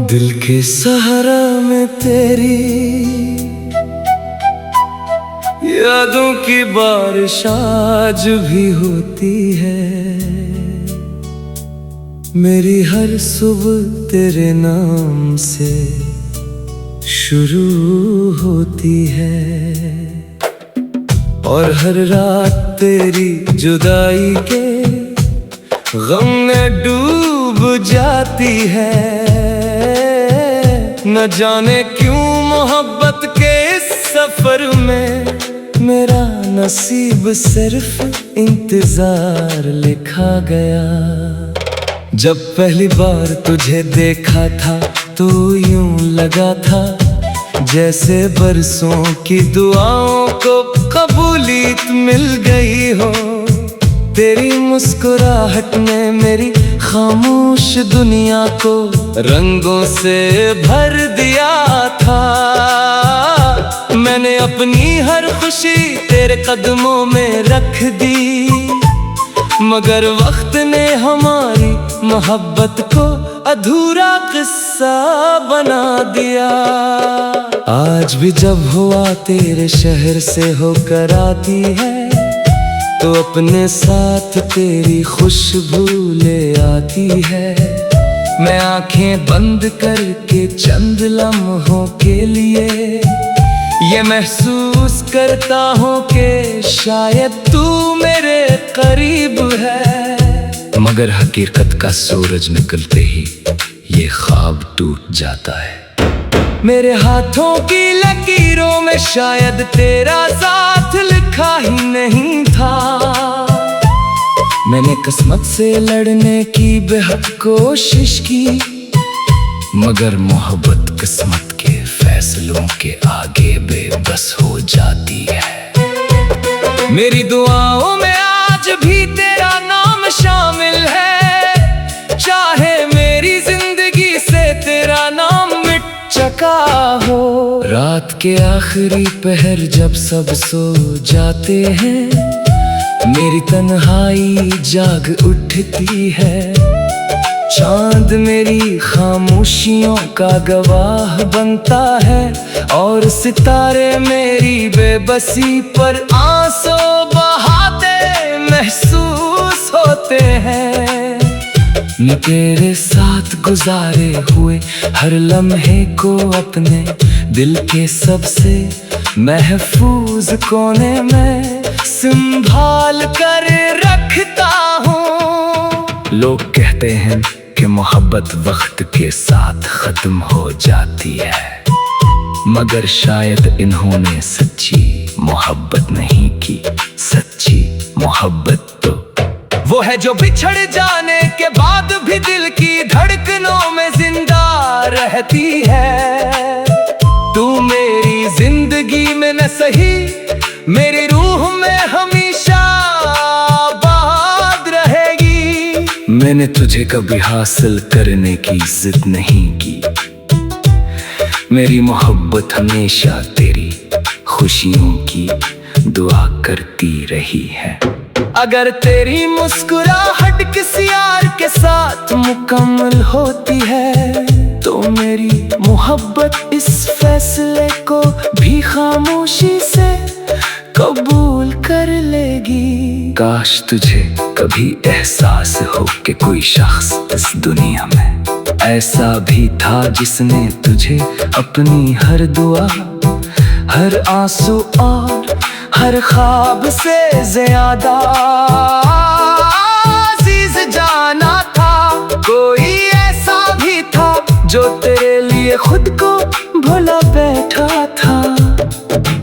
दिल के सहारा में तेरी यादों की बारिश आज भी होती है। मेरी हर सुबह तेरे नाम से शुरू होती है और हर रात तेरी जुदाई के गम में डूब जाती है। न जाने क्यों मोहब्बत के इस सफर में मेरा नसीब सिर्फ इंतजार लिखा गया। जब पहली बार तुझे देखा था तो यूं लगा था जैसे बरसों की दुआओं को कबूलियत मिल गई हो। तेरी मुस्कुराहट ने मेरी खामोश दुनिया को रंगों से भर दिया था। मैंने अपनी हर खुशी तेरे कदमों में रख दी, मगर वक्त ने हमारी मोहब्बत को अधूरा किस्सा बना दिया। आज भी जब हुआ तेरे शहर से होकर आती है तो अपने साथ तेरी खुशबू ले आती है। मैं आंखें बंद करके चंद लम्हों के लिए ये महसूस करता हूँ कि शायद तू मेरे करीब है, मगर हकीकत का सूरज निकलते ही ये ख्वाब टूट जाता है। मेरे हाथों की लकीरों में शायद तेरा साथ लिखा ही नहीं था। मैंने किस्मत से लड़ने की बेहद कोशिश की, मगर मोहब्बत किस्मत के फैसलों के आगे बेबस हो जाती है। मेरी दुआओं में आज भी तेरा नाम शामिल है, चाहे मेरी जिंदगी से तेरा नाम मिट चुका हो। रात के आखिरी पहर जब सब सो जाते हैं, मेरी तन्हाई जाग उठती है। चांद मेरी खामोशियों का गवाह बनता है और सितारे मेरी बेबसी पर आंसू बहाते महसूस होते हैं। मैं तेरे साथ गुजारे हुए हर लम्हे को अपने दिल के सबसे महफूज कोने में संभाल कर रखता हूँ। लोग कहते हैं कि मोहब्बत वक्त के साथ खत्म हो जाती है, मगर शायद इन्होंने सच्ची मोहब्बत नहीं की। सच्ची मोहब्बत तो वो है जो बिछड़ जाने के बाद भी दिल की धड़कनों में जिंदा रहती है। तू मेरी जिंदगी में न सही, मेरी रूह में हमेशा आबाद रहेगी। मैंने तुझे कभी हासिल करने की जिद नहीं की, मेरी मोहब्बत हमेशा तेरी खुशियों की दुआ करती रही है। अगर तेरी मुस्कुराहट किसी यार के साथ मुकम्मल होती है तो मेरी मोहब्बत इस फैसले को भी खामोशी से कबूल कर लेगी। काश तुझे कभी एहसास हो कि कोई शख्स इस दुनिया में ऐसा भी था जिसने तुझे अपनी हर दुआ, हर आंसू और हर ख्वाब से ज्यादा अजीज जाना था। कोई ऐसा भी था जो तेरे लिए खुद को भुला बैठा था।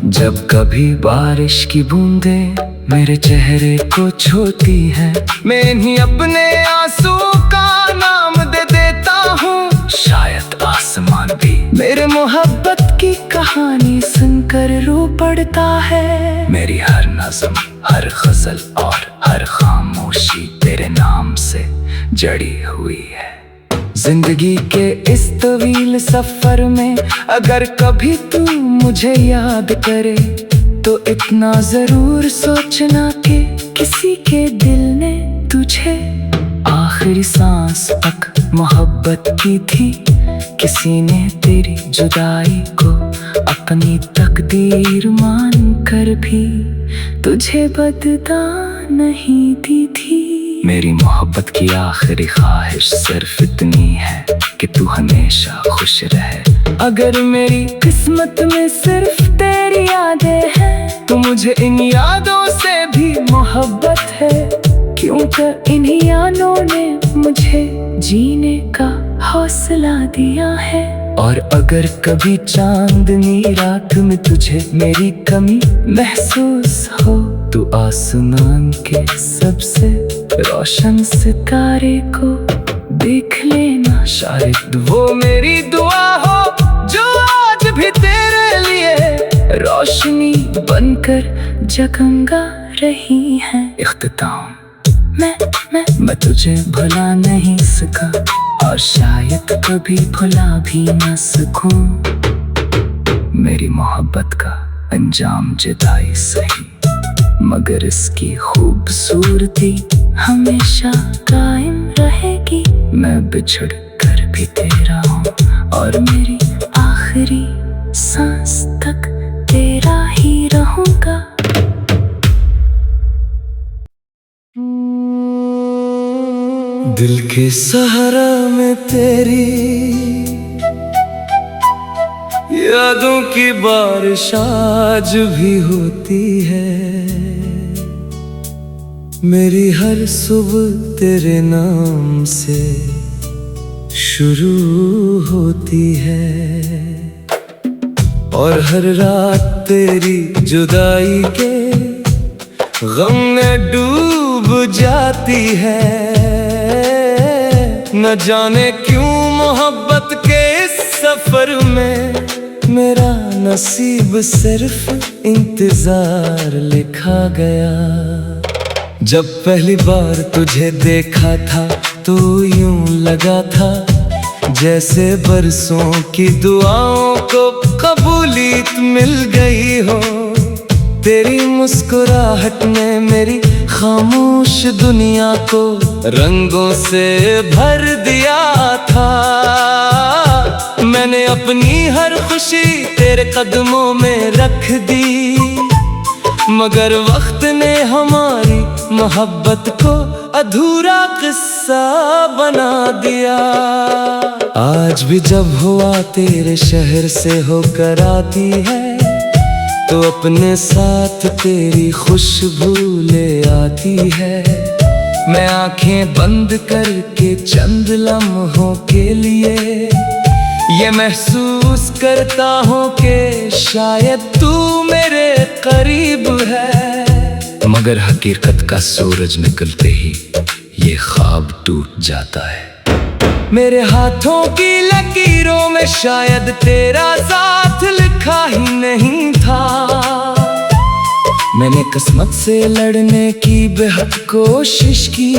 जब कभी बारिश की बूंदें मेरे चेहरे को छूती हैं, मैं इन्हीं अपने आंसू का नाम दे देता हूँ। शायद आसमान भी मेरे मोहब्बत की कहानी सुनकर रो पड़ता है। मेरी हर नज़्म, हर गजल और हर खामोशी तेरे नाम से जड़ी हुई है। जिंदगी के इस तवील सफर में अगर कभी तू मुझे याद करे तो इतना जरूर सोचना कि किसी के दिल ने तुझे आखिरी सांस तक मोहब्बत की थी, किसी ने तेरी जुदाई को अपनी तकदीर मान कर भी तुझे बदला नहीं दी थी। मेरी मोहब्बत की आखिरी ख्वाहिश सिर्फ इतनी है कि तू हमेशा खुश रहे। अगर मेरी किस्मत में सिर्फ तेरी यादें हैं, तो मुझे इन यादों से भी मोहब्बत है, क्योंकि इन्हीं यादों ने मुझे जीने का हौसला दिया है। और अगर कभी चांदनी रात में तुझे मेरी कमी महसूस हो, तो आसमान के सबसे रोशन सितारे को देख लेना। शायद वो मेरी दुआ हो जो आज भी तेरे लिए रोशनी बनकर जगमगा रही है। इख्तिताम मैं तुझे भुला नहीं सका, और शायद कभी भुला भी न सकूं। मेरी मोहब्बत का अंजाम जुदाई सही, मगर इसकी खूबसूरती हमेशा कायम रहेगी। मैं बिछड़ कर भी तेरा हूँ, और मेरी आखिरी सांस तक तेरा ही रहूंगा। दिल के सहारा में तेरी यादों की बारिश आज भी होती है। मेरी हर सुबह तेरे नाम से शुरू होती है, और हर रात तेरी जुदाई के गम में डूब जाती है। न जाने क्यों मोहब्बत के इस सफर में मेरा नसीब सिर्फ इंतजार लिखा गया। जब पहली बार तुझे देखा था तो यूं लगा था जैसे बरसों की दुआओं को कबूलियत मिल गई हो। तेरी मुस्कुराहट ने मेरी खामोश दुनिया को रंगों से भर दिया था। मैंने अपनी हर खुशी तेरे कदमों में रख दी, मगर वक्त ने हमारी मोहब्बत को अधूरा किस्सा बना दिया। आज भी जब हुआ तेरे शहर से होकर आती है, तो अपने साथ तेरी खुशबू ले आती है। मैं आंखें बंद करके चंद लम्हों के लिए ये महसूस करता हूँ कि शायद तू मेरे करीब है। मगर हकीकत का सूरज निकलते ही ये ख्वाब टूट जाता है। मेरे हाथों की लकीरों में शायद तेरा साथ लिखा ही नहीं था। मैंने किस्मत से लड़ने की बेहद कोशिश की,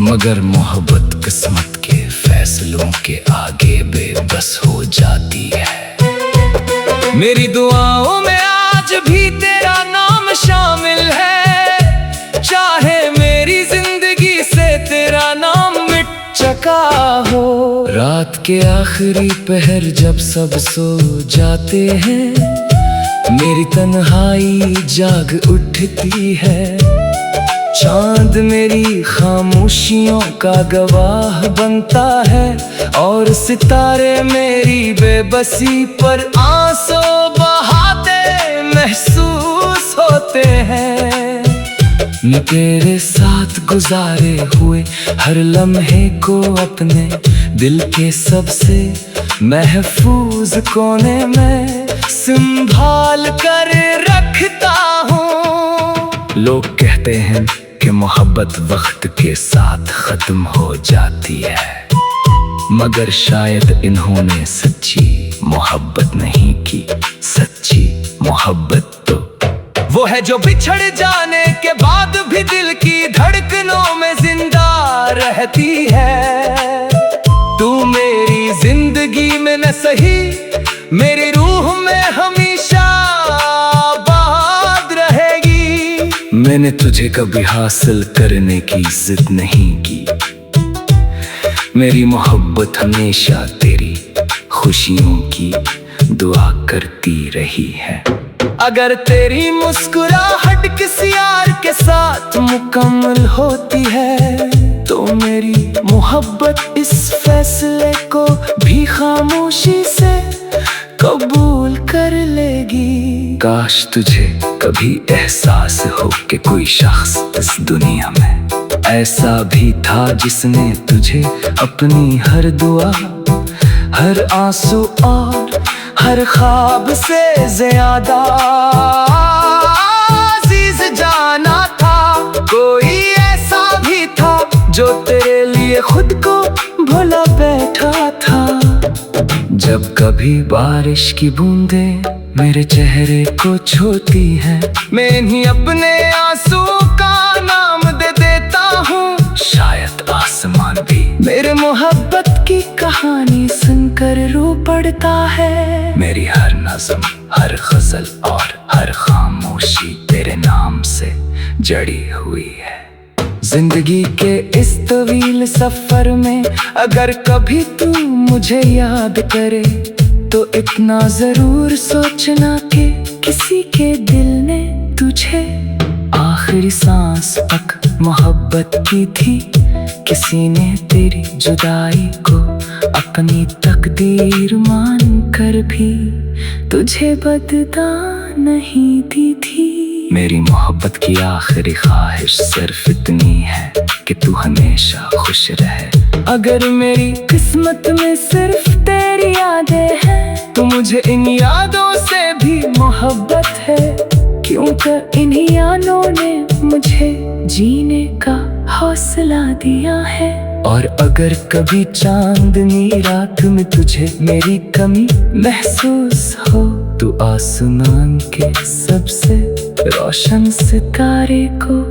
मगर मोहब्बत किस्मत के फैसलों के आगे बेबस हो जाती है। मेरी दुआओं में आज भी तेरा नाम शामिल है, चाहे मेरी जिंदगी से तेरा नाम मिट चुका हो। रात के आखिरी पहर जब सब सो जाते हैं, मेरी तन्हाई जाग उठती है। चांद मेरी खामोशियों का गवाह बनता है, और सितारे मेरी बेबसी पर आंसू बहाते महसूस होते हैं। मैं तेरे साथ गुजारे हुए हर लम्हे को अपने दिल के सबसे महफूज कोने में संभाल कर रखता हूँ। लोग कहते हैं कि मोहब्बत वक्त के साथ खत्म हो जाती है, मगर शायद इन्होंने सच्ची मोहब्बत नहीं की। सच्ची मोहब्बत तो वो है जो बिछड़ जाने के बाद भी दिल की धड़कनों में जिंदा रहती है। तू मेरी जिंदगी में न सही, मेरी रूह में हमेशा आबाद रहेगी। मैंने तुझे कभी हासिल करने की जिद नहीं की। मेरी मोहब्बत हमेशा तेरी खुशियों की दुआ करती रही है। अगर तेरी मुस्कुराहट किसी यार के साथ मुकम्मल होती है तो मेरी मोहब्बत इस फैसले को भी खामोशी से कबूल कर लेगी। काश तुझे कभी एहसास हो कि कोई शख्स इस दुनिया में ऐसा भी था जिसने तुझे अपनी हर दुआ, हर आंसू और हर ख्वाब से ज्यादा अजीज जाना था। कोई ऐसा भी था जो तेरे लिए खुद को भुला बैठा था। जब कभी बारिश की बूंदें मेरे चेहरे को छूती हैं, मैं इन्हीं अपने आंसू का नाम दे देता हूँ। शायद आसमान भी मेरे मोहब्बत की कहानी सुनकर रो पड़ता है। मेरी हर नज़्म, हर गजल और हर खामोशी तेरे नाम से जड़ी हुई है। जिंदगी के इस तवील सफर में अगर कभी तू मुझे याद करे तो इतना जरूर सोचना कि किसी के दिल ने तुझे आखिरी सांस तक मोहब्बत की थी। किसी ने तेरी जुदाई को अपनी तकदीर मान कर भी तुझे बदला नहीं दी थी। मेरी मोहब्बत की आखिरी ख्वाहिश सिर्फ इतनी है कि तू हमेशा खुश रहे। अगर मेरी किस्मत में सिर्फ तेरी यादें हैं तो मुझे इन यादों से भी मोहब्बत है, क्योंकि इन्हीं यादों ने मुझे जीने का हौसला दिया है। और अगर कभी चांदनी रात में तुझे मेरी कमी महसूस हो तो आसमान के सबसे रोशन सितारे को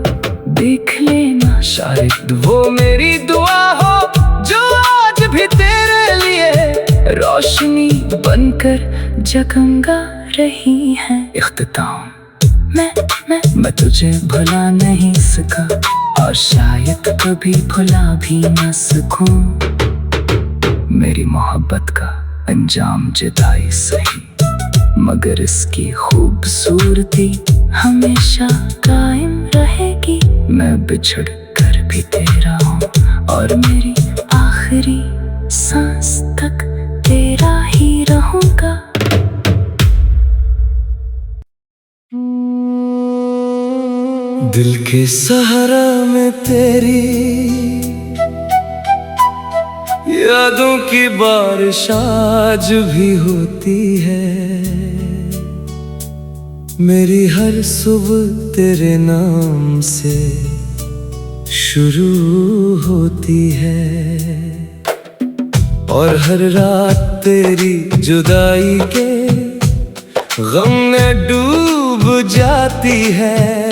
देख लेना। शायद वो मेरी दुआ हो जो आज भी तेरे लिए रोशनी बनकर जगमगा रही है। इख्तिताम मैं तुझे भुला नहीं सका और शायद कभी भुला भी न सकूं। मेरी मोहब्बत का अंजाम जुदाई सही, मगर इसकी खूबसूरती हमेशा कायम रहेगी। मैं बिछड़ कर भी तेरा हूँ और मेरी आखिरी सांस तक तेरा ही रहूंगा। दिल के सहारा में तेरी यादों की बारिश आज भी होती है। मेरी हर सुबह तेरे नाम से शुरू होती है और हर रात तेरी जुदाई के गम में डूब जाती है।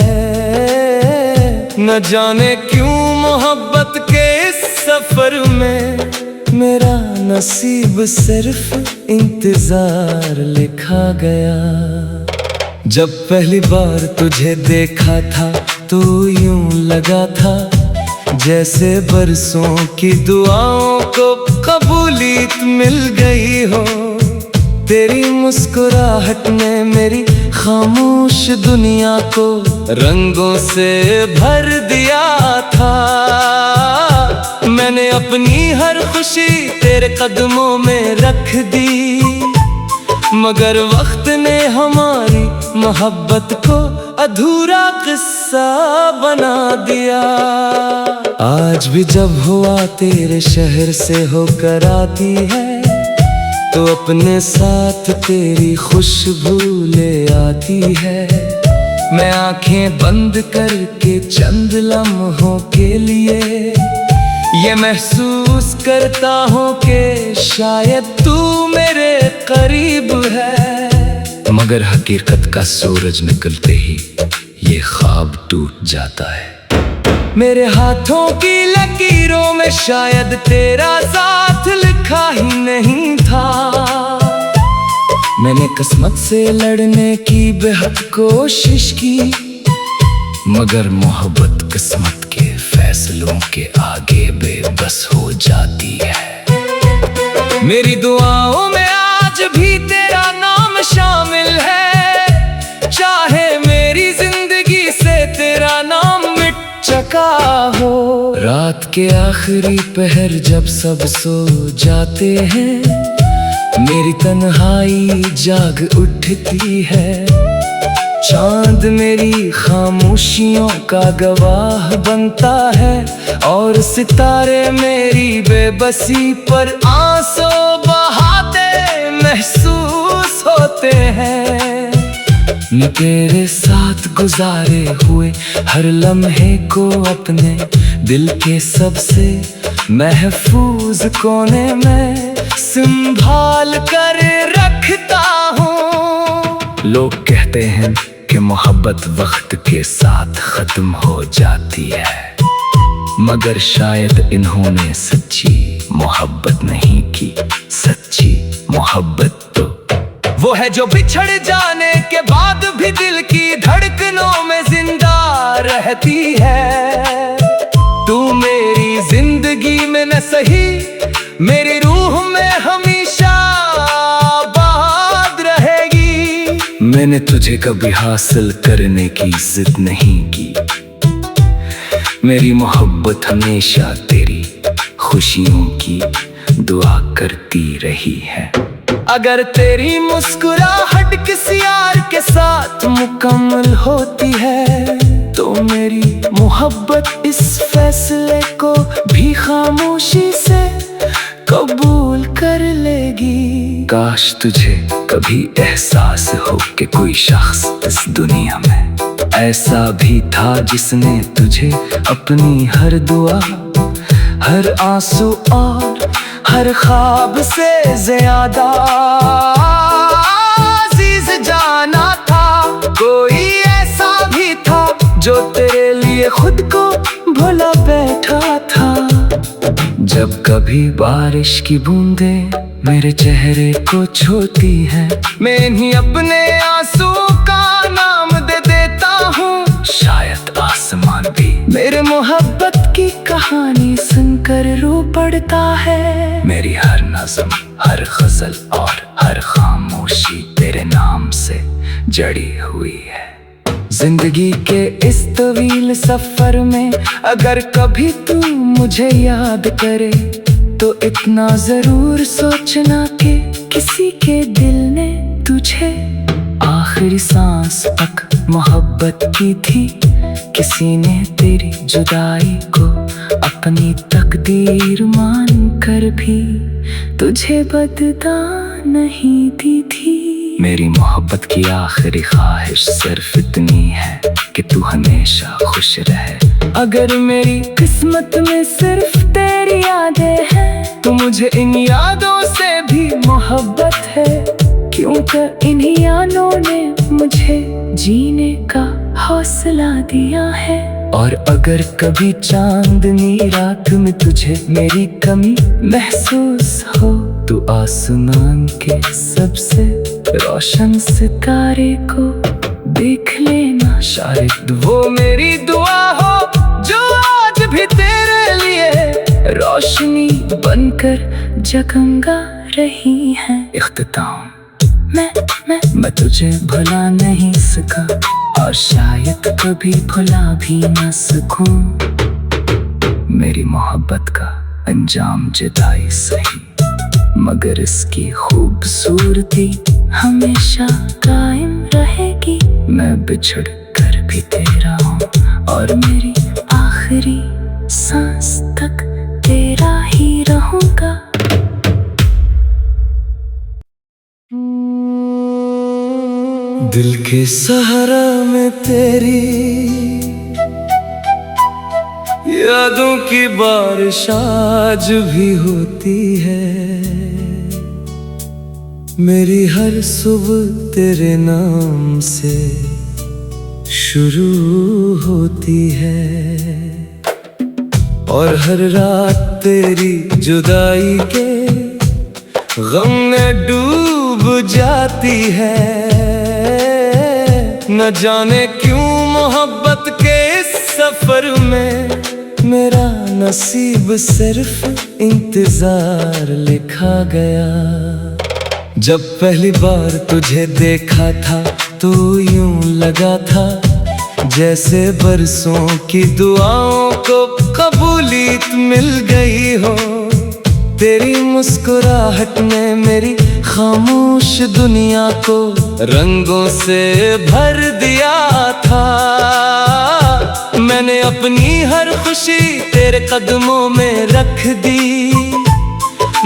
न जाने क्यों मोहब्बत के इस सफर में मेरा नसीब सिर्फ इंतजार लिखा गया। जब पहली बार तुझे देखा था तो यूं लगा था जैसे बरसों की दुआओं को कबूलियत मिल गई हो। तेरी मुस्कुराहट ने मेरी खामोश दुनिया को रंगों से भर दिया था। मैंने अपनी हर खुशी तेरे कदमों में रख दी, मगर वक्त ने हमारी मोहब्बत को अधूरा किस्सा बना दिया। आज भी जब हुआ तेरे शहर से होकर आती है तो अपने साथ तेरी खुशबू ले आती है। मैं आंखें बंद करके चंद लम्हों के लिए ये महसूस करता हूँ कि शायद तू मेरे करीब है, मगर हकीकत का सूरज निकलते ही ये ख्वाब टूट जाता है। मेरे हाथों की लकीरों में शायद तेरा साथ लिखा ही नहीं था। मैंने किस्मत से लड़ने की बेहद कोशिश की, मगर मोहब्बत किस्मत के फैसलों के आगे बेबस हो जाती है। मेरी दुआओं में आज भी तेरा नाम शामिल है, चाहे मेरी जिंदगी से तेरा नाम मिट चुका हो। रात के आखिरी पहर जब सब सो जाते हैं, मेरी तन्हाई जाग उठती है। चांद मेरी खामोशियों का गवाह बनता है और सितारे मेरी बेबसी पर आंसू बहाते महसूस होते हैं। मैं तेरे साथ गुजारे हुए हर लम्हे को अपने दिल के सबसे महफूज कोने में संभाल कर रखता हूँ। लोग कहते हैं कि मोहब्बत वक्त के साथ खत्म हो जाती है, मगर शायद इन्होंने सच्ची मोहब्बत नहीं की। सच्ची मोहब्बत तो वो है जो बिछड़ जाने के बाद भी दिल की धड़कनों में जिंदा रहती है। तू मेरी जिंदगी में न सही, मेरी रूह में हमेशा आबाद रहेगी। मैंने तुझे कभी हासिल करने की जिद नहीं की, मेरी मोहब्बत हमेशा तेरी खुशियों की दुआ करती रही है। अगर तेरी मुस्कुराहट किसी यार के साथ मुकम्मल होती है, तो मेरी मोहब्बत इस फैसले को भी खामोशी से कबूल कर लेगी। काश तुझे कभी एहसास हो कि कोई शख्स इस दुनिया में ऐसा भी था जिसने तुझे अपनी हर दुआ, हर आंसू और हर ख्वाब से ज्यादा अजीज जाना था। कोई ऐसा भी था जो तेरे लिए खुद को भुला बैठा था। जब कभी बारिश की बूंदें मेरे चेहरे को छूती है, मैं इन्हीं अपने आंसू का नाम दे देता हूँ। शायद आसमान भी मेरे मोहब्बत की कहानी सुनकर रो पड़ता है। मेरी हर नज़्म, हर गजल और हर खामोशी तेरे नाम से जड़ी हुई है। जिंदगी के इस तवील सफर में अगर कभी तू मुझे याद करे, तो इतना जरूर सोचना कि किसी के दिल ने तुझे आखिरी सांस तक मोहब्बत की थी। किसी ने तेरी जुदाई को अपनी तकदीर मान कर भी तुझे बददा नहीं दी थी। मेरी मोहब्बत की आखिरी ख्वाहिश सिर्फ इतनी है कि तू हमेशा खुश रहे। अगर मेरी किस्मत में सिर्फ तेरी यादें हैं, तो मुझे इन यादों से भी मोहब्बत है, क्योंकि इन्हीं यादों ने मुझे जीने का हौसला दिया है। और अगर कभी चांदनी रात में तुझे मेरी कमी महसूस हो, तो आसमान के सबसे रोशन सितारे को देख लेना। शायद वो मेरी दुआ हो जो आज भी तेरे लिए रोशनी बनकर जगमगा रही है। इख्तिताम मैं तुझे भुला नहीं सका, और शायद कभी भुला भी न सकूं। मेरी मोहब्बत का अंजाम जुदाई सही, मगर इसकी खूबसूरती हमेशा कायम रहेगी। मैं बिछड़ कर भी तेरा हूँ, और मेरी आखिरी सांस तक तेरा ही रहूंगा। दिल के सहारा में तेरी यादों की बारिश आज भी होती है। मेरी हर सुबह तेरे नाम से शुरू होती है, और हर रात तेरी जुदाई के गम में डूब जाती है। न जाने क्यों मोहब्बत के सफर में मेरा नसीब सिर्फ इंतजार लिखा गया। जब पहली बार तुझे देखा था तो यूं लगा था जैसे बरसों की दुआओं को कबूलियत मिल गई हो। तेरी मुस्कुराहट ने मेरी खामोश दुनिया को रंगों से भर दिया था। मैंने अपनी हर खुशी तेरे कदमों में रख दी,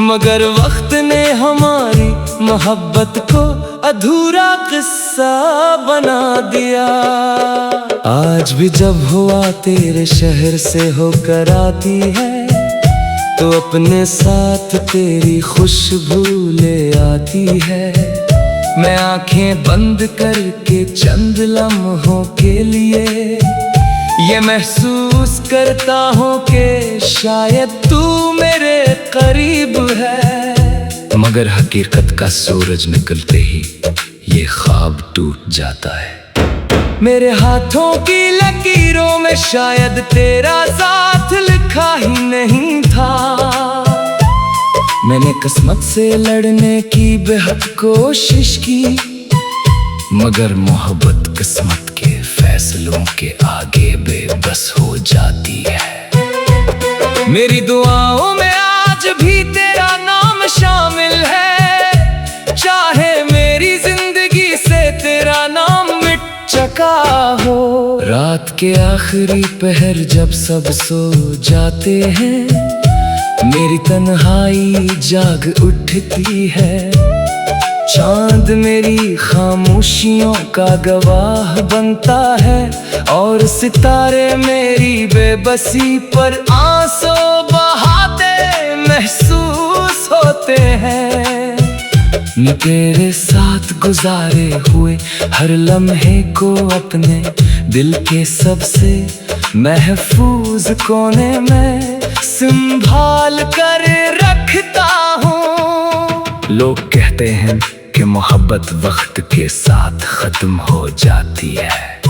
मगर वक्त ने हमारी मोहब्बत को अधूरा किस्सा बना दिया। आज भी जब हुआ तेरे शहर से होकर आती है तो अपने साथ तेरी खुशबू ले आती है। मैं आंखें बंद करके चंद लम्हों के लिए ये महसूस करता हूँ कि शायद तू मेरे करीब है, मगर हकीकत का सूरज निकलते ही ये ख्वाब टूट जाता है। मेरे हाथों की लकीरों में शायद तेरा साथ लिखा ही नहीं था। मैंने किस्मत से लड़ने की बेहद कोशिश की, मगर मोहब्बत किस्मत के फैसलों के आगे बेबस हो जाती है। मेरी दुआओं में आज भी तेरा नाम शामिल है, चाहे मेरी जिंदगी से तेरा नाम मिट चुका हो। रात के आखिरी पहर जब सब सो जाते हैं, मेरी तन्हाई जाग उठती है। चांद मेरी खामोशियों का गवाह बनता है और सितारे मेरी बेबसी पर आंसू बहाते महसूस होते हैं। मैं तेरे साथ गुजारे हुए हर लम्हे को अपने दिल के सबसे महफूज कोने में संभाल कर रखता हूँ। लोग कहते हैं कि मोहब्बत वक्त के साथ खत्म हो जाती है,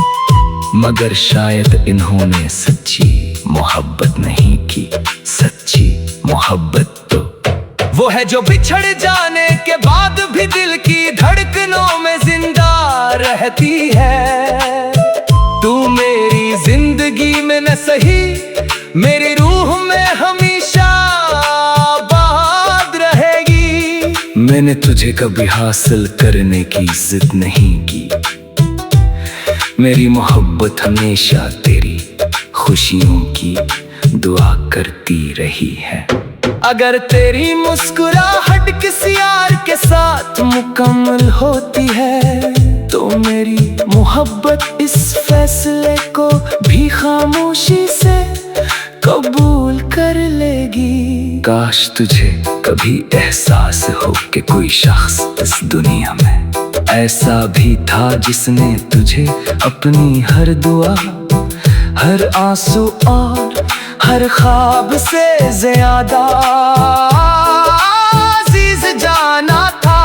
मगर शायद इन्होंने सच्ची मोहब्बत नहीं की। सच्ची मोहब्बत तो वो है जो बिछड़ जाने के बाद भी दिल की धड़कनों में जिंदा रहती है। तू मेरी जिंदगी में न सही, मेरी रूह में हमेशा आबाद रहेगी। मैंने तुझे कभी हासिल करने की जिद नहीं की, मेरी मोहब्बत हमेशा तेरी खुशियों की दुआ करती रही है। अगर तेरी मुस्कुराहट किसी यार के साथ मुकम्मल होती है तो मेरी मोहब्बत इस फैसले को भी खामोशी से कबूल कर लेगी। काश तुझे कभी एहसास हो कि कोई शख्स इस दुनिया में ऐसा भी था जिसने तुझे अपनी हर दुआ, हर आंसू और हर ख्वाब से ज्यादा अजीज जाना था।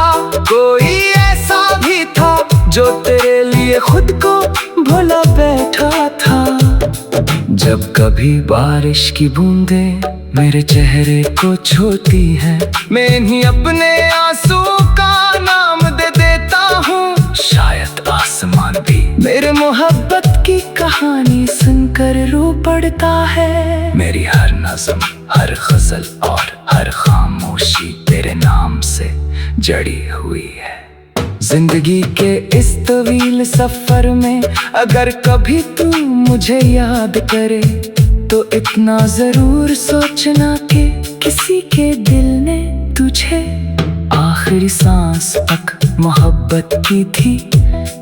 कोई ऐसा भी था जो तेरे लिए खुद को भुला बैठा था। जब कभी बारिश की बूंदें मेरे चेहरे को छूती हैं, मैं इन्हीं अपने आंसू का नाम दे देता हूँ। शायद आसमान भी मेरे मोहब्बत की कहानी सुनकर रो पड़ता है। मेरी हर नज़्म, हर गजल और हर खामोशी तेरे नाम से जड़ी हुई है। जिंदगी के इस तवील सफर में अगर कभी तू मुझे याद करे तो इतना जरूर सोचना कि किसी के दिल ने तुझे आखिरी सांस तक मोहब्बत की थी।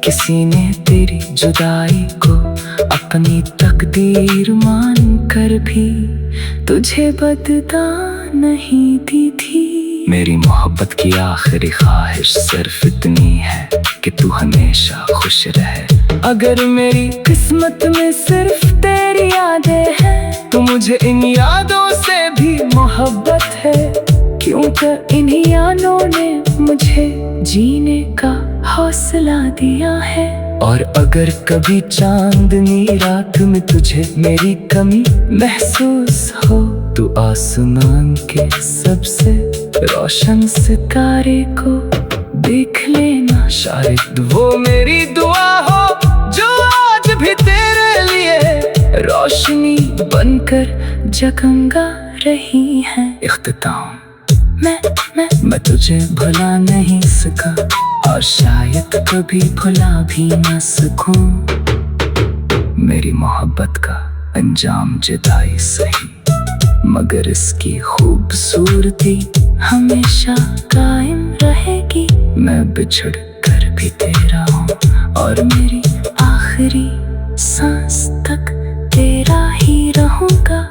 किसी ने तेरी जुदाई को अपनी तकदीर मान कर भी तुझे बददा नहीं दी थी। मेरी मोहब्बत की आखिरी ख्वाहिश सिर्फ इतनी है कि तू हमेशा खुश रहे। अगर मेरी किस्मत में सिर्फ तेरी यादें हैं तो मुझे इन यादों से भी मोहब्बत है, क्योंकि इन्हीं यादों ने मुझे जीने का हौसला दिया है। और अगर कभी चांदनी रात में तुझे मेरी कमी महसूस हो, तो आसमान के सबसे रोशन सितारे को देख लेना। शायद वो मेरी दुआ हो जो आज भी तेरे लिए रोशनी बनकर जगमगा रही है। इख्तिताम मैं तुझे भुला नहीं सका, और शायद कभी भुला भी ना सकूं। मेरी मोहब्बत का अंजाम जुदाई सही, मगर इसकी खूबसूरती हमेशा कायम रहेगी। मैं बिछड़ कर भी तेरा हूँ, और मेरी आखिरी सांस तक तेरा ही रहूंगा।